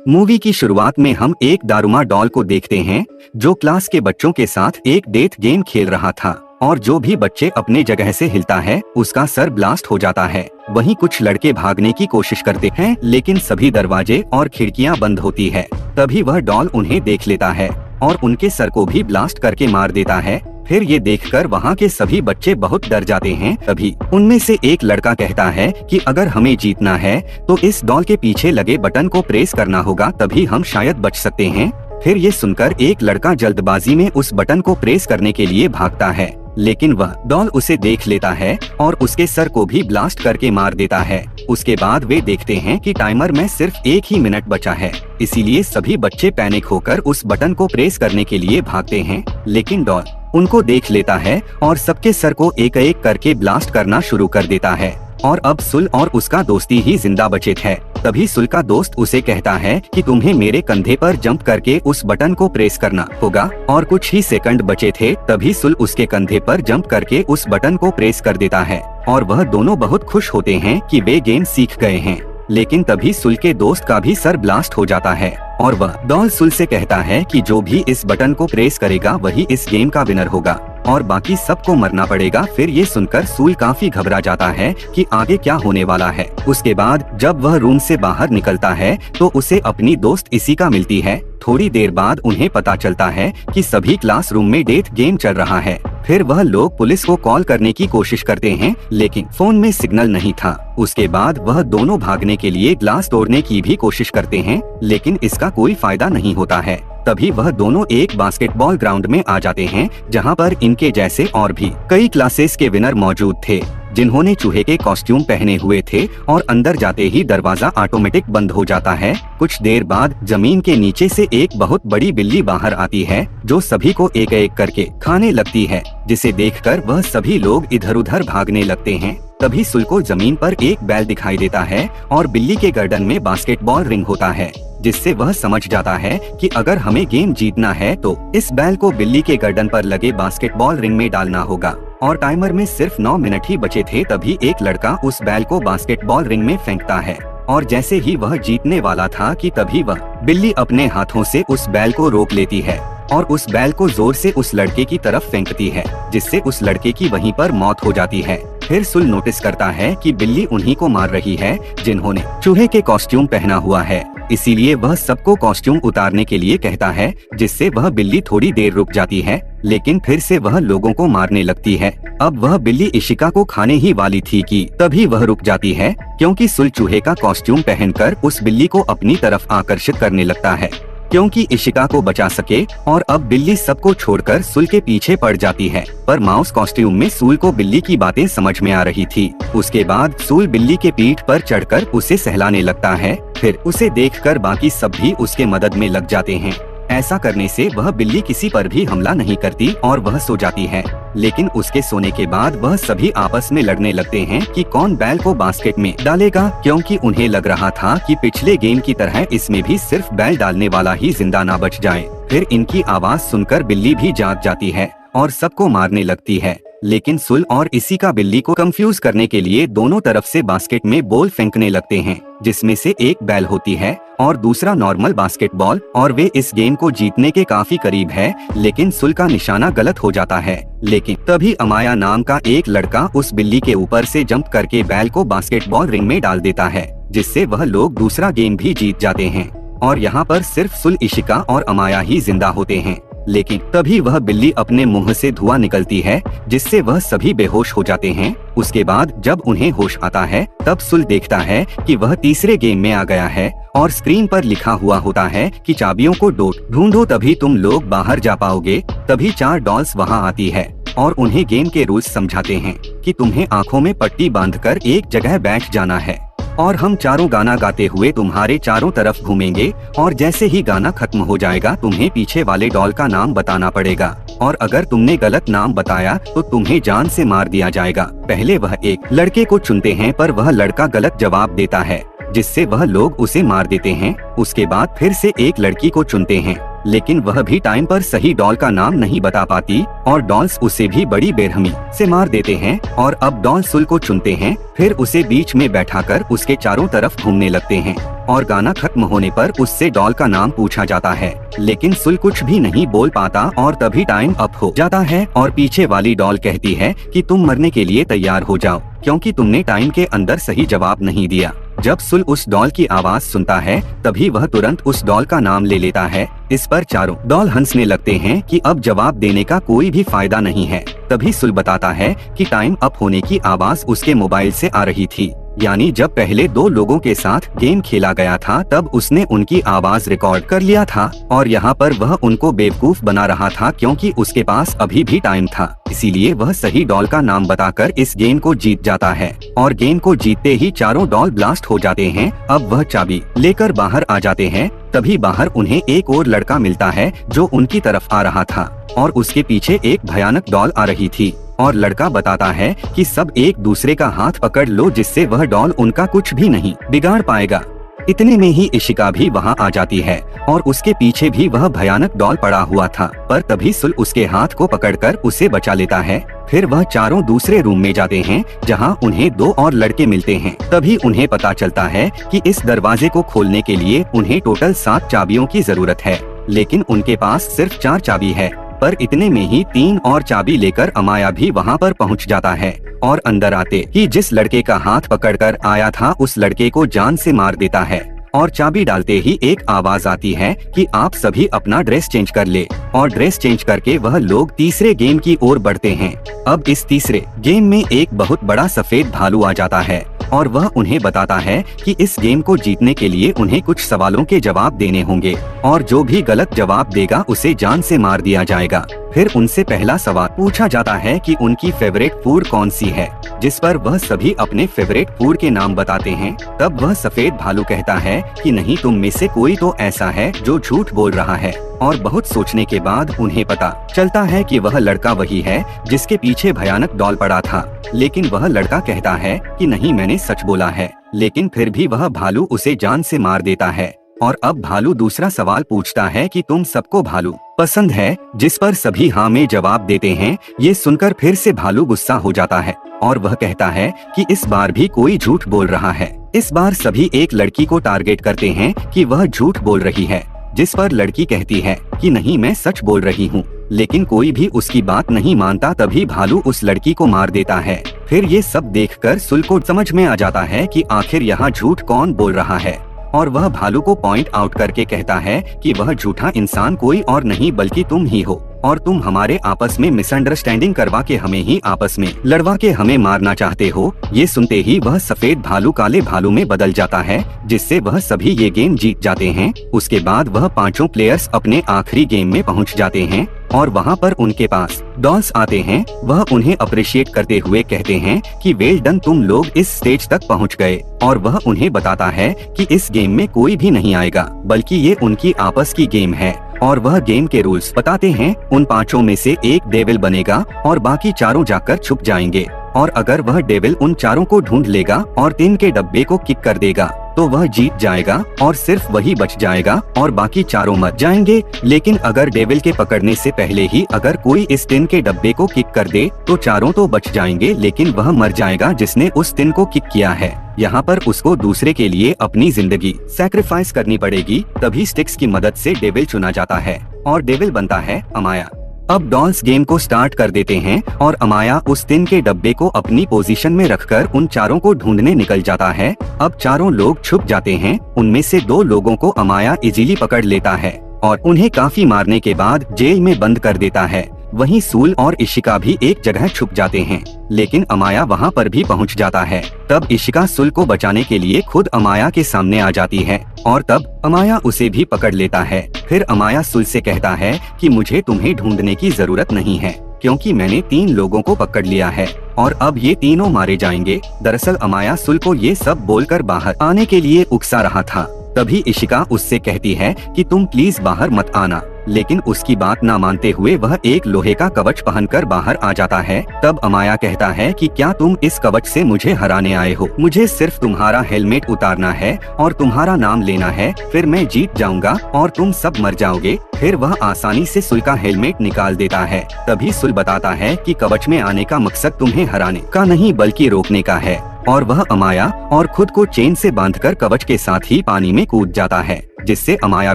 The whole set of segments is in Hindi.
मूवी की शुरुआत में हम एक दारुमा डॉल को देखते हैं जो क्लास के बच्चों के साथ एक डेथ गेम खेल रहा था और जो भी बच्चे अपने जगह से हिलता है उसका सर ब्लास्ट हो जाता है। वहीं कुछ लड़के भागने की कोशिश करते हैं लेकिन सभी दरवाजे और खिड़कियां बंद होती है। तभी वह डॉल उन्हें देख लेता है और उनके सर को भी ब्लास्ट करके मार देता है। फिर ये देखकर वहाँ के सभी बच्चे बहुत डर जाते हैं। तभी उनमें से एक लड़का कहता है कि अगर हमें जीतना है तो इस डॉल के पीछे लगे बटन को प्रेस करना होगा, तभी हम शायद बच सकते हैं। फिर ये सुनकर एक लड़का जल्दबाजी में उस बटन को प्रेस करने के लिए भागता है, लेकिन वह डॉल उसे देख लेता है और उसके सर को भी ब्लास्ट करके मार देता है। उसके बाद वे देखते हैं कि टाइमर में सिर्फ 1 ही मिनट बचा है, इसीलिए सभी बच्चे पैनिक होकर उस बटन को प्रेस करने के लिए भागते हैं। लेकिन डॉल उनको देख लेता है और सबके सर को एक एक करके ब्लास्ट करना शुरू कर देता है और अब सुल और उसका दोस्ती ही जिंदा बचे थे। तभी सुल का दोस्त उसे कहता है कि तुम्हें मेरे कंधे पर जंप करके उस बटन को प्रेस करना होगा और कुछ ही सेकंड बचे थे। तभी सुल उसके कंधे पर जंप करके उस बटन को प्रेस कर देता है और वह दोनों बहुत खुश होते हैं कि वे गेम सीख गए हैं। लेकिन तभी सुल के दोस्त का भी सर ब्लास्ट हो जाता है और वह डॉल सुल से कहता है कि जो भी इस बटन को प्रेस करेगा वही इस गेम का विनर होगा और बाकी सबको मरना पड़ेगा। फिर ये सुनकर सुल काफी घबरा जाता है कि आगे क्या होने वाला है। उसके बाद जब वह रूम से बाहर निकलता है तो उसे अपनी दोस्त इशिका मिलती है। थोड़ी देर बाद उन्हें पता चलता है कि सभी क्लासरूम में डेथ गेम चल रहा है। फिर वह लोग पुलिस को कॉल करने की कोशिश करते हैं लेकिन फोन में सिग्नल नहीं था। उसके बाद वह दोनों भागने के लिए ग्लास तोड़ने की भी कोशिश करते हैं लेकिन इसका कोई फायदा नहीं होता है। तभी वह दोनों एक बास्केटबॉल ग्राउंड में आ जाते हैं जहां पर इनके जैसे और भी कई क्लासेस के विनर मौजूद थे जिन्होंने चूहे के कॉस्ट्यूम पहने हुए थे और अंदर जाते ही दरवाजा ऑटोमेटिक बंद हो जाता है। कुछ देर बाद जमीन के नीचे से एक बहुत बड़ी बिल्ली बाहर आती है जो सभी को एक एक करके खाने लगती है, जिसे देखकर वह सभी लोग इधर उधर भागने लगते हैं। तभी सुल को जमीन पर एक बैल दिखाई देता है और बिल्ली के गर्दन में बास्केटबॉल रिंग होता है, जिससे वह समझ जाता है कि अगर हमें गेम जीतना है तो इस बैल को बिल्ली के गर्दन पर लगे बास्केटबॉल रिंग में डालना होगा। और टाइमर में सिर्फ 9 मिनट ही बचे थे। तभी एक लड़का उस बैल को बास्केटबॉल रिंग में फेंकता है और जैसे ही वह जीतने वाला था कि तभी वह बिल्ली अपने हाथों से उस बैल को रोक लेती है और उस बैल को जोर से उस लड़के की तरफ फेंकती है, जिससे उस लड़के की वहीं पर मौत हो जाती है। फिर सुल नोटिस करता है कि बिल्ली उन्हीं को मार रही है जिन्होंने चूहे के कॉस्ट्यूम पहना हुआ है, इसीलिए वह सबको कॉस्ट्यूम उतारने के लिए कहता है, जिससे वह बिल्ली थोड़ी देर रुक जाती है लेकिन फिर से वह लोगों को मारने लगती है। अब वह बिल्ली इशिका को खाने ही वाली थी कि तभी वह रुक जाती है क्योंकि सुल चूहे का कॉस्ट्यूम पहनकर उस बिल्ली को अपनी तरफ आकर्षित करने लगता है क्योंकि इशिका को बचा सके। और अब बिल्ली सबको छोड़कर सुल के पीछे पड़ जाती है, पर माउस कॉस्ट्यूम में सुल को बिल्ली की बातें समझ में आ रही थी। उसके बाद सुल बिल्ली के पीठ पर चढ़कर उसे सहलाने लगता है। फिर उसे देखकर बाकी सब भी उसके मदद में लग जाते हैं। ऐसा करने से वह बिल्ली किसी पर भी हमला नहीं करती और वह सो जाती है। लेकिन उसके सोने के बाद वह सभी आपस में लड़ने लगते हैं कि कौन बैल को बास्केट में डालेगा, क्योंकि उन्हें लग रहा था कि पिछले गेम की तरह इसमें भी सिर्फ बैल डालने वाला ही जिंदा ना बच जाए। फिर इनकी आवाज सुनकर बिल्ली भी जाग जाती है और सबको मारने लगती है। लेकिन सुल और इशिका बिल्ली को कंफ्यूज करने के लिए दोनों तरफ से बास्केट में बॉल फेंकने लगते हैं, जिसमें से एक बैल होती है और दूसरा नॉर्मल बास्केटबॉल, और वे इस गेम को जीतने के काफी करीब है। लेकिन सुल का निशाना गलत हो जाता है। लेकिन तभी अमाया नाम का एक लड़का उस बिल्ली के ऊपर से जंप करके बैल को बास्केटबॉल रिंग में डाल देता है, जिससे वह लोग दूसरा गेम भी जीत जाते हैं और यहाँ पर सिर्फ सुल, इशिका और अमाया ही जिंदा होते हैं। लेकिन तभी वह बिल्ली अपने मुंह से धुआं निकलती है, जिससे वह सभी बेहोश हो जाते हैं। उसके बाद जब उन्हें होश आता है तब सुल देखता है कि वह तीसरे गेम में आ गया है और स्क्रीन पर लिखा हुआ होता है कि चाबियों को ढूंढो तभी तुम लोग बाहर जा पाओगे। तभी 4 डॉल्स वहां आती है और उन्हें गेम के रूल्स समझाते हैं कि तुम्हें आंखों में पट्टी बांधकर एक जगह बैठ जाना है और हम चारों गाना गाते हुए तुम्हारे चारों तरफ घूमेंगे और जैसे ही गाना खत्म हो जाएगा तुम्हें पीछे वाले डॉल का नाम बताना पड़ेगा और अगर तुमने गलत नाम बताया तो तुम्हें जान से मार दिया जाएगा। पहले वह एक लड़के को चुनते हैं पर वह लड़का गलत जवाब देता है, जिससे वह लोग उसे मार देते हैं। उसके बाद फिर से एक लड़की को चुनते हैं लेकिन वह भी टाइम पर सही डॉल का नाम नहीं बता पाती और डॉल्स उसे भी बड़ी बेरहमी से मार देते हैं। और अब डॉल सुल को चुनते हैं, फिर उसे बीच में बैठाकर उसके चारों तरफ घूमने लगते हैं। और गाना खत्म होने पर उससे डॉल का नाम पूछा जाता है, लेकिन सुल कुछ भी नहीं बोल पाता और तभी टाइम अप हो जाता है और पीछे वाली डॉल कहती है कि तुम मरने के लिए तैयार हो जाओ क्योंकि तुमने टाइम के अंदर सही जवाब नहीं दिया। जब सुल उस डॉल की आवाज सुनता है तभी वह तुरंत उस डॉल का नाम ले लेता है। इस पर चारों डॉल हंसने लगते हैं कि अब जवाब देने का कोई भी फायदा नहीं है। तभी सुल बताता है कि टाइम अप होने की आवाज उसके मोबाइल से आ रही थी, यानी जब पहले दो लोगों के साथ गेम खेला गया था तब उसने उनकी आवाज रिकॉर्ड कर लिया था और यहाँ पर वह उनको बेवकूफ बना रहा था क्योंकि उसके पास अभी भी टाइम था, इसीलिए वह सही डॉल का नाम बताकर इस गेम को जीत जाता है और गेम को जीतते ही चारों डॉल ब्लास्ट हो जाते हैं। अब वह चाबी लेकर बाहर आ जाते हैं, तभी बाहर उन्हें एक और लड़का मिलता है जो उनकी तरफ आ रहा था और उसके पीछे एक भयानक डॉल आ रही थी और लड़का बताता है कि सब एक दूसरे का हाथ पकड़ लो जिससे वह डॉल उनका कुछ भी नहीं बिगाड़ पाएगा। इतने में ही इशिका भी वहां आ जाती है और उसके पीछे भी वह भयानक डॉल पड़ा हुआ था, पर तभी सुल उसके हाथ को पकड़कर उसे बचा लेता है। फिर वह चारों दूसरे रूम में जाते हैं जहां उन्हें दो और लड़के मिलते हैं। तभी उन्हें पता चलता है कि इस दरवाजे को खोलने के लिए उन्हें टोटल 7 चाबियों की जरूरत है, लेकिन उनके पास सिर्फ 4 चाबी है। पर इतने में ही 3 और चाबी लेकर अमाया भी वहां पर पहुंच जाता है और अंदर आते ही जिस लड़के का हाथ पकड़कर आया था उस लड़के को जान से मार देता है और चाबी डालते ही एक आवाज आती है कि आप सभी अपना ड्रेस चेंज कर ले और ड्रेस चेंज करके वह लोग तीसरे गेम की ओर बढ़ते हैं। अब इस तीसरे गेम में एक बहुत बड़ा सफेद भालू आ जाता है और वह उन्हें बताता है कि इस गेम को जीतने के लिए उन्हें कुछ सवालों के जवाब देने होंगे और जो भी गलत जवाब देगा उसे जान से मार दिया जाएगा। फिर उनसे पहला सवाल पूछा जाता है कि उनकी फेवरेट फूड कौन सी है, जिस पर वह सभी अपने फेवरेट फूड के नाम बताते हैं। तब वह सफेद भालू कहता है कि नहीं, तुम में से कोई तो ऐसा है जो झूठ बोल रहा है और बहुत सोचने के बाद उन्हें पता चलता है कि वह लड़का वही है जिसके पीछे भयानक डॉल पड़ा था, लेकिन वह लड़का कहता है कि नहीं, मैंने सच बोला है, लेकिन फिर भी वह भालू उसे जान से मार देता है। और अब भालू दूसरा सवाल पूछता है कि तुम सबको भालू पसंद है, जिस पर सभी हाँ में जवाब देते हैं। ये सुनकर फिर से भालू गुस्सा हो जाता है और वह कहता है कि इस बार भी कोई झूठ बोल रहा है। इस बार सभी एक लड़की को टारगेट करते हैं कि वह झूठ बोल रही है, जिस पर लड़की कहती है कि नहीं, मैं सच बोल रही हूँ, लेकिन कोई भी उसकी बात नहीं मानता। तभी भालू उस लड़की को मार देता है। फिर ये सब देखकर सुल को समझ में आ जाता है कि आखिर यहाँ झूठ कौन बोल रहा है और वह भालू को पॉइंट आउट करके कहता है कि वह झूठा इंसान कोई और नहीं बल्कि तुम ही हो और तुम हमारे आपस में मिसअंडरस्टैंडिंग करवा के हमें ही आपस में लड़वा के हमें मारना चाहते हो। ये सुनते ही वह सफेद भालू काले भालू में बदल जाता है, जिससे वह सभी ये गेम जीत जाते हैं। उसके बाद वह पांचों प्लेयर्स अपने आखिरी गेम में पहुंच जाते हैं और वहां पर उनके पास डॉल्स आते हैं। वह उन्हें अप्रिशिएट करते हुए कहते हैं कि वेल डन, तुम लोग इस स्टेज तक पहुंच गए। और वह उन्हें बताता है कि इस गेम में कोई भी नहीं आएगा, बल्कि ये उनकी आपस की गेम है। और वह गेम के रूल्स बताते हैं। उन पांचों में से एक डेविल बनेगा और बाकी चारों जाकर छुप जाएंगे, और अगर वह डेविल उन चारों को ढूंढ लेगा और 3 के डब्बे को किक कर देगा तो वह जीत जाएगा और सिर्फ वही बच जाएगा और बाकी चारों मर जाएंगे। लेकिन अगर डेविल के पकड़ने से पहले ही अगर कोई इस 3 के डब्बे को किक कर दे तो चारों तो बच जाएंगे, लेकिन वह मर जाएगा जिसने उस 3 को किक किया है। यहाँ पर उसको दूसरे के लिए अपनी जिंदगी सैक्रिफाइस करनी पड़ेगी। तभी स्टिक्स की मदद से डेविल चुना जाता है और डेविल बनता है अमाया। अब डॉल्स गेम को स्टार्ट कर देते हैं और अमाया उस 3 के डब्बे को अपनी पोजीशन में रखकर उन चारों को ढूंढने निकल जाता है। अब चारों लोग छुप जाते हैं। उनमें से 2 लोगों को अमाया इजीली पकड़ लेता है और उन्हें काफी मारने के बाद जेल में बंद कर देता है। वहीं सूल और इशिका भी एक जगह छुप जाते हैं, लेकिन अमाया वहां पर भी पहुंच जाता है। तब इशिका सुल को बचाने के लिए खुद अमाया के सामने आ जाती है और तब अमाया उसे भी पकड़ लेता है। फिर अमाया सुल से कहता है कि मुझे तुम्हें ढूंढने की जरूरत नहीं है, क्योंकि मैंने 3 लोगों को पकड़ लिया है और अब ये तीनों मारे जाएंगे। दरअसल अमाया सुल को ये सब बोलकर बाहर आने के लिए उकसा रहा था। तभी इशिका उससे कहती है कि तुम प्लीज बाहर मत आना, लेकिन उसकी बात ना मानते हुए वह एक लोहे का कवच पहनकर बाहर आ जाता है। तब अमाया कहता है कि क्या तुम इस कवच से मुझे हराने आए हो? मुझे सिर्फ तुम्हारा हेलमेट उतारना है और तुम्हारा नाम लेना है, फिर मैं जीत जाऊंगा और तुम सब मर जाओगे। फिर वह आसानी से सुल का हेलमेट निकाल देता है। तभी सुल बताता है कि कवच में आने का मकसद तुम्हें हराने का नहीं बल्कि रोकने का है। और वह अमाया और खुद को चेन से बांधकर कवच के साथ ही पानी में कूद जाता है, जिससे अमाया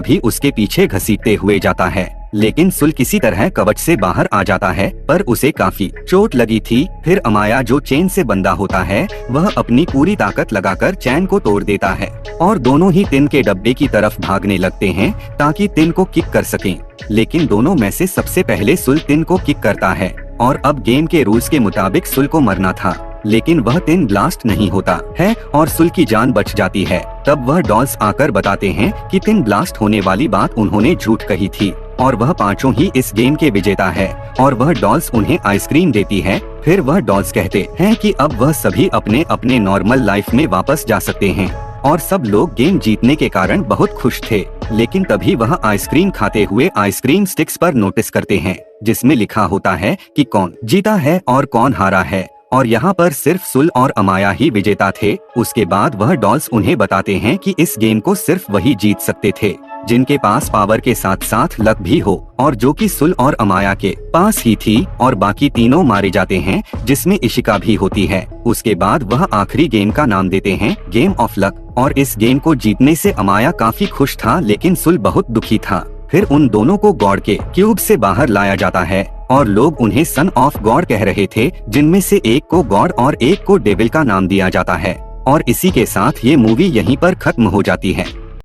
भी उसके पीछे घसीटते हुए जाता है। लेकिन सुल किसी तरह कवच से बाहर आ जाता है, पर उसे काफी चोट लगी थी। फिर अमाया जो चेन से बंधा होता है वह अपनी पूरी ताकत लगाकर चैन को तोड़ देता है और दोनों ही टिन के डब्बे की तरफ भागने लगते हैं ताकि टिन को किक कर सकें। लेकिन दोनों में से सबसे पहले सुल टिन को किक करता है और अब गेम के रूल्स के मुताबिक सुल को मरना था, लेकिन वह टिन ब्लास्ट नहीं होता है और सुल की जान बच जाती है। तब वह डॉल्स आकर बताते हैं कि टिन ब्लास्ट होने वाली बात उन्होंने झूठ कही थी और वह पांचों ही इस गेम के विजेता है और वह डॉल्स उन्हें आइसक्रीम देती है। फिर वह डॉल्स कहते हैं कि अब वह सभी अपने अपने नॉर्मल लाइफ में वापस जा सकते हैं और सब लोग गेम जीतने के कारण बहुत खुश थे। लेकिन तभी वह आइसक्रीम खाते हुए आइसक्रीम स्टिक्स पर नोटिस करते हैं जिसमें लिखा होता है कि कौन जीता है और कौन हारा है, और यहाँ पर सिर्फ सुल और अमाया ही विजेता थे। उसके बाद वह डॉल्स उन्हें बताते हैं कि इस गेम को सिर्फ वही जीत सकते थे जिनके पास पावर के साथ साथ लक भी हो, और जो कि सुल और अमाया के पास ही थी, और बाकी तीनों मारे जाते हैं जिसमें इशिका भी होती है। उसके बाद वह आखिरी गेम का नाम देते हैं गेम ऑफ लक, और इस गेम को जीतने से अमाया काफी खुश था लेकिन सुल बहुत दुखी था। फिर उन दोनों को गॉड के क्यूब से बाहर लाया जाता है और लोग उन्हें सन ऑफ गॉड कह रहे थे, जिनमें से एक को गॉड और एक को डेविल का नाम दिया जाता है। और इसी के साथ ये मूवी यहीं पर खत्म हो जाती है।